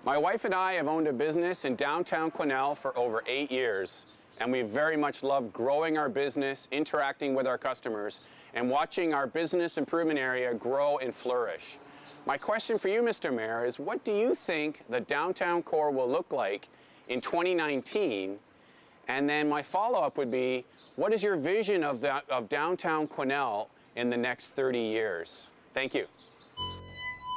My wife and I have owned a business in downtown Quesnel for over 8 years, and we very much love growing our business, interacting with our customers, and watching our business improvement area grow and flourish. My question for you, Mr. Mayor, is what do you think the downtown core will look like in 2019? And then my follow-up would be, what is your vision of downtown Quesnel in the next 30 years? Thank you.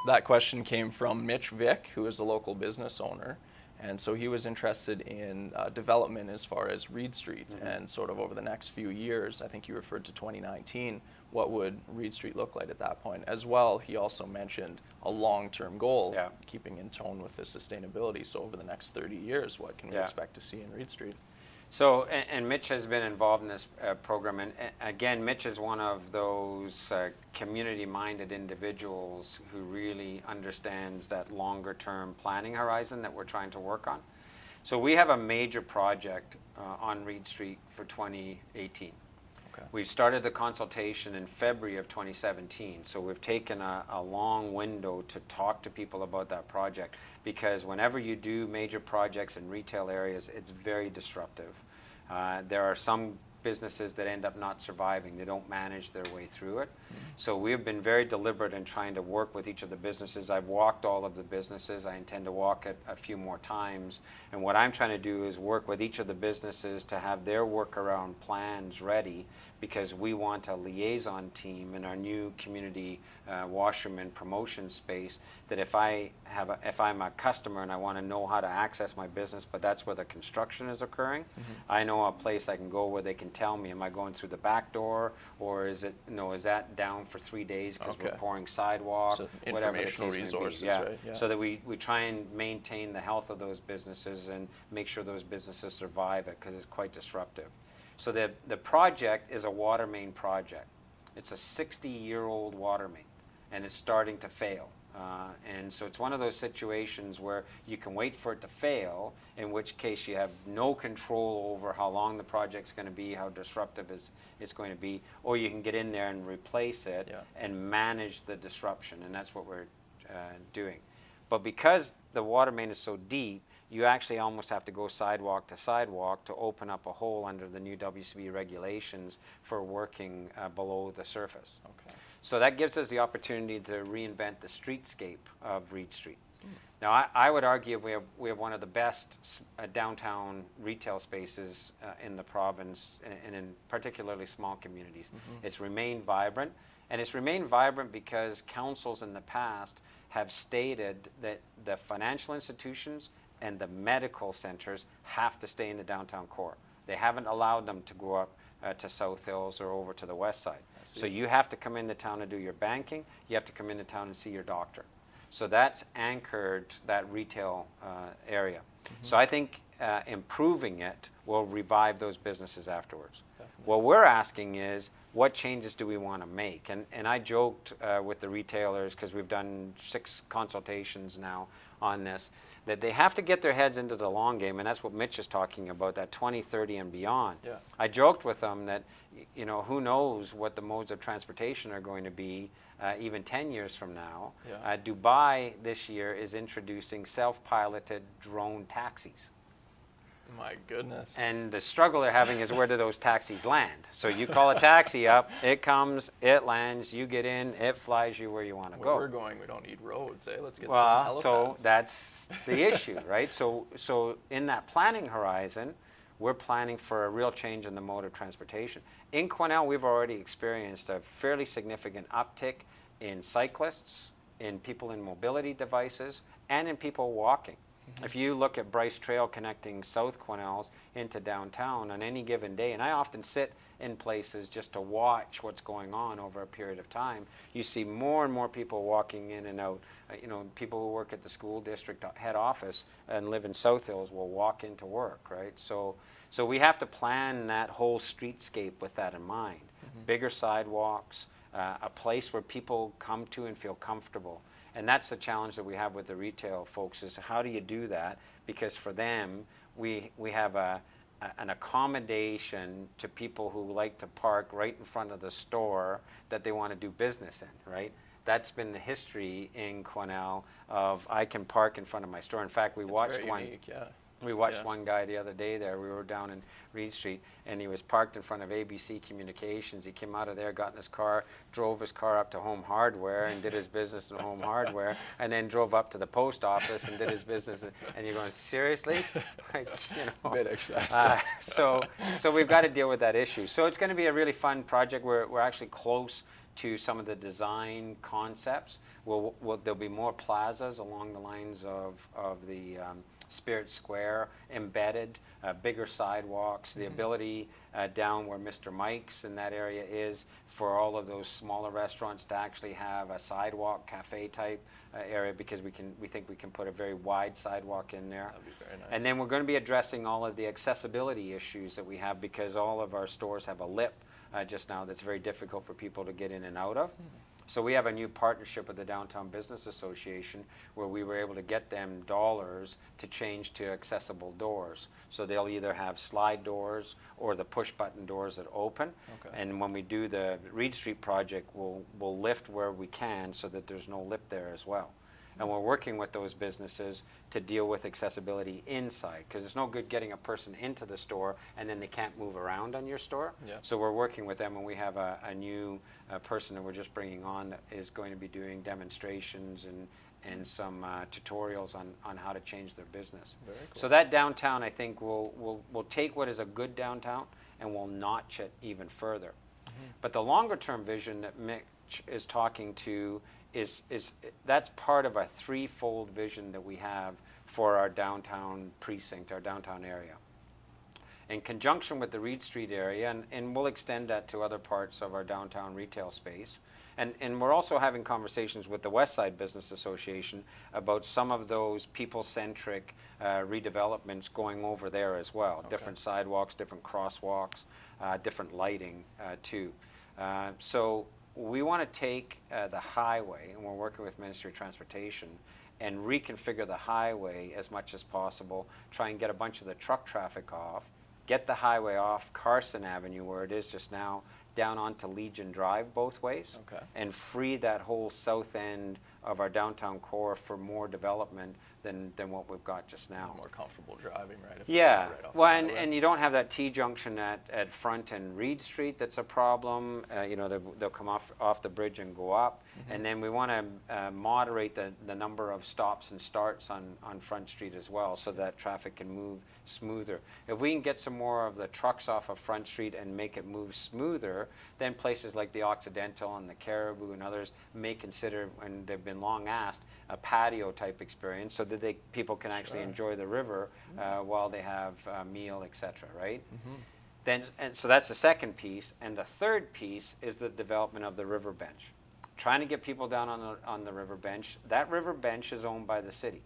That question came from Mitch Vik, who is a local business owner. And so he was interested in development as far as Reid Street and sort of over the next few years. I think you referred to 2019. What would Reid Street look like at that point? As well, he also mentioned a long-term goal, keeping in tone with the sustainability. So over the next 30 years, what can we expect to see in Reid Street? So, and Mitch has been involved in this program, and again, Mitch is one of those community-minded individuals who really understands that longer-term planning horizon that we're trying to work on. So we have a major project on Reid Street for 2018. We started the consultation in February of 2017, so we've taken a long window to talk to people about that project, because whenever you do major projects in retail areas, it's very disruptive. There are some businesses that end up not surviving. They don't manage their way through it. So we've been very deliberate in trying to work with each of the businesses. I've walked all of the businesses. I intend to walk it a few more times. And what I'm trying to do is work with each of the businesses to have their workaround plans ready, because we want a liaison team in our new community washroom and promotion space, that if I'm a customer and I want to know how to access my business, but that's where the construction is occurring, I know a place I can go where they can tell me, am I going through the back door, or is it, is that down for 3 days because we're pouring sidewalk, so whatever the informational case resources, may be. right? Yeah. So that we try and maintain the health of those businesses and make sure those businesses survive it, because it's quite disruptive. So the project is a water main project. It's a 60-year-old water main, and it's starting to fail. And so it's one of those situations where you can wait for it to fail, in which case you have no control over how long the project's going to be, how disruptive it's going to be, or you can get in there and replace it and manage the disruption, and that's what we're doing. But because the water main is so deep, you actually almost have to go sidewalk to open up a hole under the new WCB regulations for working below the surface. Okay. So that gives us the opportunity to reinvent the streetscape of Reid Street. Now, I would argue we have one of the best downtown retail spaces in the province, and in particularly small communities. It's remained vibrant, and it's remained vibrant because councils in the past have stated that the financial institutions and the medical centers have to stay in the downtown core. They haven't allowed them to go up to South Hills or over to the west side. So you have to come into town to do your banking, you have to come into town and see your doctor. So that's anchored that retail area. So I think improving it will revive those businesses afterwards. What we're asking is, what changes do we want to make? And I joked with the retailers, because we've done 6 consultations now on this, that they have to get their heads into the long game, and that's what Mitch is talking about, that 2030 and beyond. I joked with them that, who knows what the modes of transportation are going to be even 10 years from now. Dubai this year is introducing self-piloted drone taxis. My goodness. And the struggle they're having is, where do those taxis land? So you call a taxi up, it comes, it lands, you get in, it flies you where you want to go. Where we're going, we don't need roads, Let's get some helipads. So that's the issue, right? So in that planning horizon, we're planning for a real change in the mode of transportation. In Quesnel, we've already experienced a fairly significant uptick in cyclists, in people in mobility devices, and in people walking. If you look at Bryce Trail connecting South Quesnel into downtown on any given day, and I often sit in places just to watch what's going on over a period of time, you see more and more people walking in and out. People who work at the school district head office and live in South Hills will walk into work, right? So we have to plan that whole streetscape with that in mind. Bigger sidewalks, a place where people come to and feel comfortable. And that's the challenge that we have with the retail folks, is how do you do that? Because for them, we have an accommodation to people who like to park right in front of the store that they want to do business in, right? that's been the history in Quesnel of I can park in front of my store. In fact, we It's watched very one. unique, yeah. We watched Yeah. one guy the other day there. We were down in Reid Street, and he was parked in front of ABC Communications. He came out of there, got in his car, drove his car up to Home Hardware and did his business in Home Hardware, and then drove up to the post office and did his business. And you're going, seriously? Like, you know. A bit excessive. So we've got to deal with that issue. So it's going to be a really fun project. We're actually close to some of the design concepts. There'll be more plazas along the lines of the Spirit Square embedded, bigger sidewalks, the ability down where Mr. Mike's in that area is for all of those smaller restaurants to actually have a sidewalk cafe type area, because we think we can put a very wide sidewalk in there. That'd be very nice. And then we're going to be addressing all of the accessibility issues that we have, because all of our stores have a lip just now that's very difficult for people to get in and out of. So we have a new partnership with the Downtown Business Association where we were able to get them dollars to change to accessible doors. So they'll either have slide doors or the push button doors that open. Okay. And when we do the Reid Street project, we'll lift where we can so that there's no lip there as well. And we're working with those businesses to deal with accessibility inside, because it's no good getting a person into the store and then they can't move around on your store. Yeah. So we're working with them, and we have a new person that we're just bringing on that is going to be doing demonstrations and some tutorials on how to change their business. Very cool. So that downtown, I think, will take what is a good downtown and will notch it even further. But the longer term vision that Mitch is talking to is that's part of a threefold vision that we have for our downtown precinct, our downtown area. In conjunction with the Reid Street area, and we'll extend that to other parts of our downtown retail space. And we're also having conversations with the West Side Business Association about some of those people-centric redevelopments going over there as well. Okay. Different sidewalks, different crosswalks, different lighting too. So we want to take the highway, and we're working with Ministry of Transportation, and reconfigure the highway as much as possible, try and get a bunch of the truck traffic off, get the highway off Carson Avenue where it is just now, down onto Legion Drive both ways, Okay. and free that whole south end of our downtown core for more development than what we've got just now. More comfortable driving, right? If it's Yeah, right off the well, highway. and you don't have that T-junction at Front and Reid Street that's a problem. You know, they'll come off the bridge and go up. And then we want to moderate the number of stops and starts on Front Street as well, so that traffic can move smoother. If we can get some more of the trucks off of Front Street and make it move smoother, then places like the Occidental and the Caribou and others may consider, and they've been long asked, a patio type experience, so that people can actually Sure. enjoy the river while they have a meal, etc. Right? And so that's the second piece, and the third piece is the development of the river bench. Trying to get people down on the river bench. That river bench is owned by the city,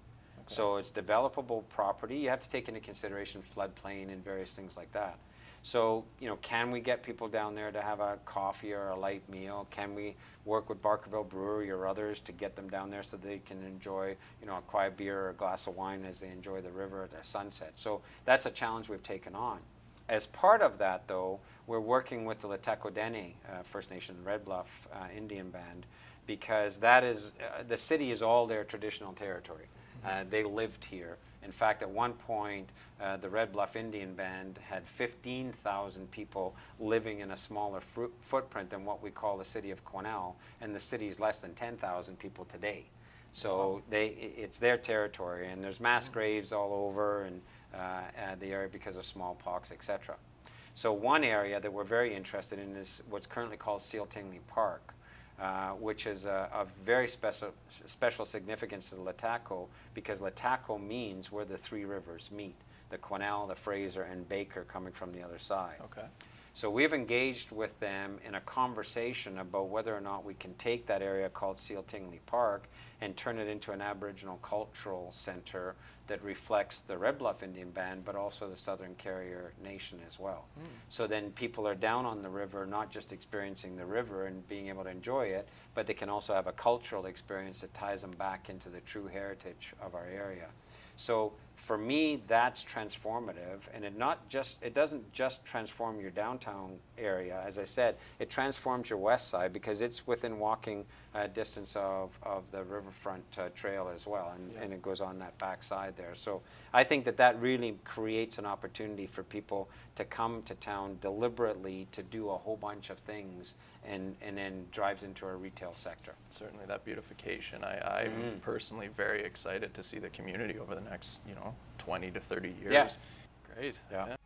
so it's developable property. You have to take into consideration floodplain and various things like that. So, you know, can we get people down there to have a coffee or a light meal? Can we work with Barkerville Brewery or others to get them down there so they can enjoy, you know, a quiet beer or a glass of wine as they enjoy the river at the sunset? So that's a challenge we've taken on. As part of that, though, we're working with the Litecodenni First Nation Red Bluff Indian Band, because that is, the city is all their traditional territory. They lived here. In fact, at one point, the Red Bluff Indian Band had 15,000 people living in a smaller footprint than what we call the city of Quesnel, and the city is less than 10,000 people today. So it's their territory, and there's mass graves all over and the area because of smallpox, etc. So one area that we're very interested in is what's currently called Seal Tingley Park, which is a very special significance to Lataco, because Lataco means where the three rivers meet, the Quesnel, the Fraser, and Baker coming from the other side. Okay. So we've engaged with them in a conversation about whether or not we can take that area called Seal Tingley Park and turn it into an Aboriginal cultural center that reflects the Red Bluff Indian Band, but also the Southern Carrier Nation as well. So then people are down on the river, not just experiencing the river and being able to enjoy it, but they can also have a cultural experience that ties them back into the true heritage of our area. So for me, that's transformative, and it doesn't just transform your downtown area. As I said, it transforms your west side because it's within walking distance of the riverfront trail as well, and it goes on that back side there. So I think that really creates an opportunity for people to come to town deliberately to do a whole bunch of things, and then drives into our retail sector. Certainly that beautification. I'm personally very excited to see the community over the next, 20 to 30 years. Yeah. Great. Yeah. Yeah.